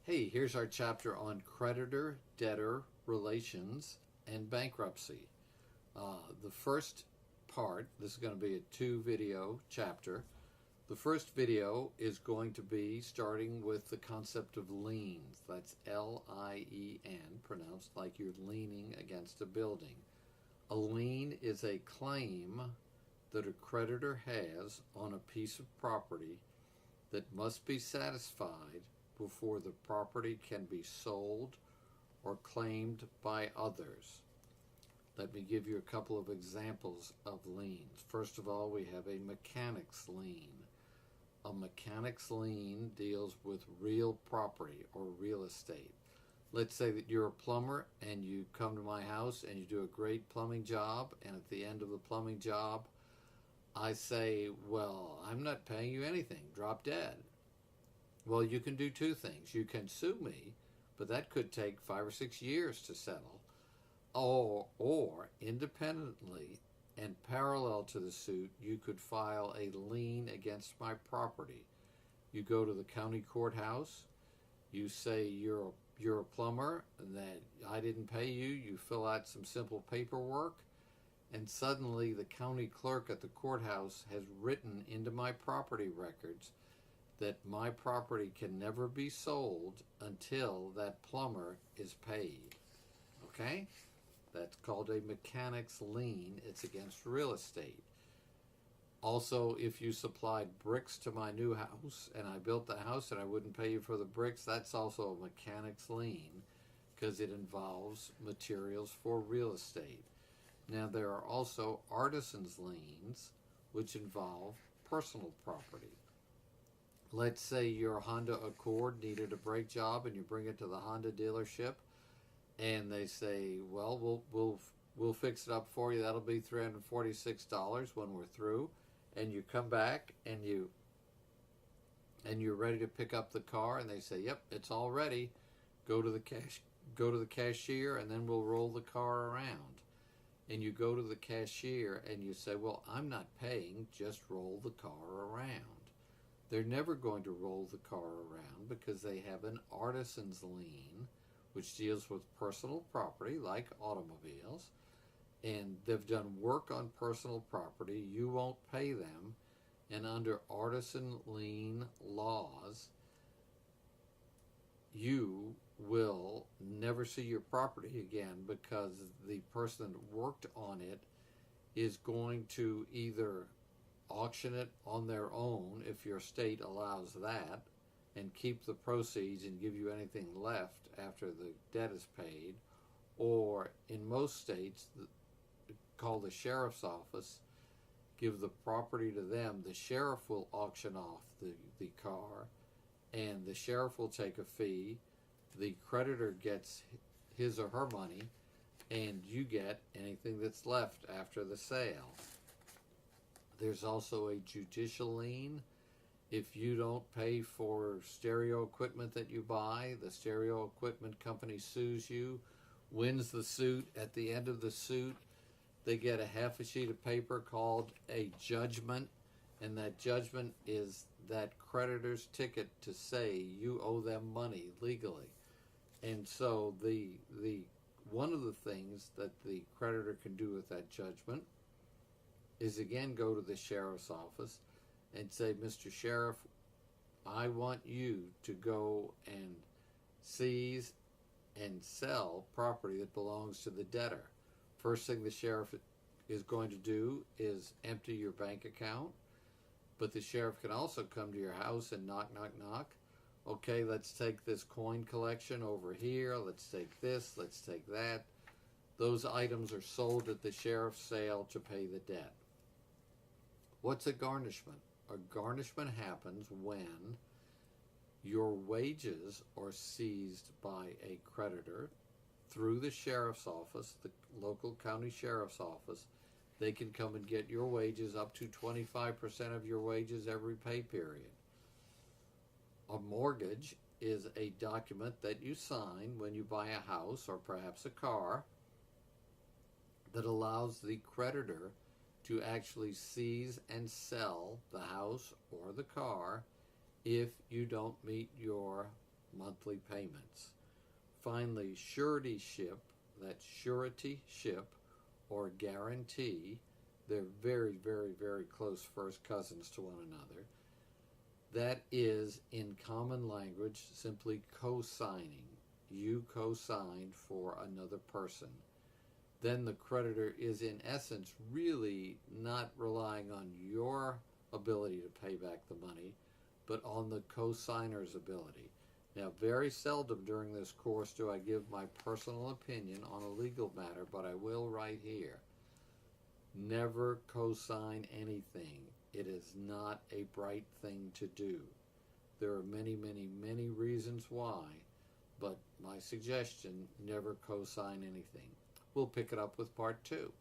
Hey, here's our chapter on creditor-debtor relations and bankruptcy. The first part, this is going to be a 2-video chapter. The first video is going to be starting with the concept of liens. That's L-I-E-N, pronounced like you're leaning against a building. A lien is a claim that a creditor has on a piece of property that must be satisfied before the property can be sold or claimed by others. Let me give you a couple of examples of liens. First of all, we have a mechanic's lien. A mechanic's lien deals with real property or real estate. Let's say that you're a plumber and you come to my house and you do a great plumbing job, and at the end of the plumbing job, I say, well, I'm not paying you anything, drop dead. Well, you can do two things. You can sue me, but that could take 5 or 6 years to settle. Or independently and parallel to the suit, you could file a lien against my property. You go to the county courthouse, you say you're a plumber, and that I didn't pay you, you fill out some simple paperwork, and suddenly the county clerk at the courthouse has written into my property records that my property can never be sold until that plumber is paid. Okay? That's called a mechanic's lien. It's against real estate. Also, if you supplied bricks to my new house and I built the house and I wouldn't pay you for the bricks, that's also a mechanic's lien because it involves materials for real estate. Now, there are also artisan's liens, which involve personal property. Let's say your Honda Accord needed a brake job and you bring it to the Honda dealership and they say, well, we'll fix it up for you. That'll be $346 when we're through. And you come back and you're ready to pick up the car and they say, yep, it's all ready. Go to the cashier and then we'll roll the car around. And you go to the cashier and you say, well, I'm not paying, just roll the car around. They're never going to roll the car around because they have an artisan's lien, which deals with personal property like automobiles, and they've done work on personal property. You won't pay them, and under artisan lien laws, you will never see your property again because the person that worked on it is going to either auction it on their own if your state allows that and keep the proceeds and give you anything left after the debt is paid, or in most states called the sheriff's office, give the property to them. The sheriff will auction off the car and the sheriff will take a fee. The creditor gets his or her money and you get anything that's left after the sale. There's also a judicial lien. If you don't pay for stereo equipment that you buy, the stereo equipment company sues you, wins the suit. At the end of the suit, they get a half a sheet of paper called a judgment, and that judgment is that creditor's ticket to say you owe them money legally. And so the one of the things that the creditor can do with that judgment is again go to the sheriff's office and say, Mr. Sheriff, I want you to go and seize and sell property that belongs to the debtor. First thing the sheriff is going to do is empty your bank account, but the sheriff can also come to your house and knock, knock, knock. Okay, let's take this coin collection over here. Let's take this. Let's take that. Those items are sold at the sheriff's sale to pay the debt. What's a garnishment? A garnishment happens when your wages are seized by a creditor through the sheriff's office, the local county sheriff's office. They can come and get your wages, up to 25% of your wages every pay period. A mortgage is a document that you sign when you buy a house or perhaps a car that allows the creditor to actually seize and sell the house or the car if you don't meet your monthly payments. Finally, suretyship, that's suretyship or guarantee. They're very, very, very close first cousins to one another. That is, in common language, simply co-signing. You co-signed for another person. Then the creditor is, in essence, really not relying on your ability to pay back the money, but on the co-signer's ability. Now, very seldom during this course do I give my personal opinion on a legal matter, but I will right here. Never co-sign anything. It is not a bright thing to do. There are many, many, many reasons why, but my suggestion, never co-sign anything. We'll pick it up with part 2.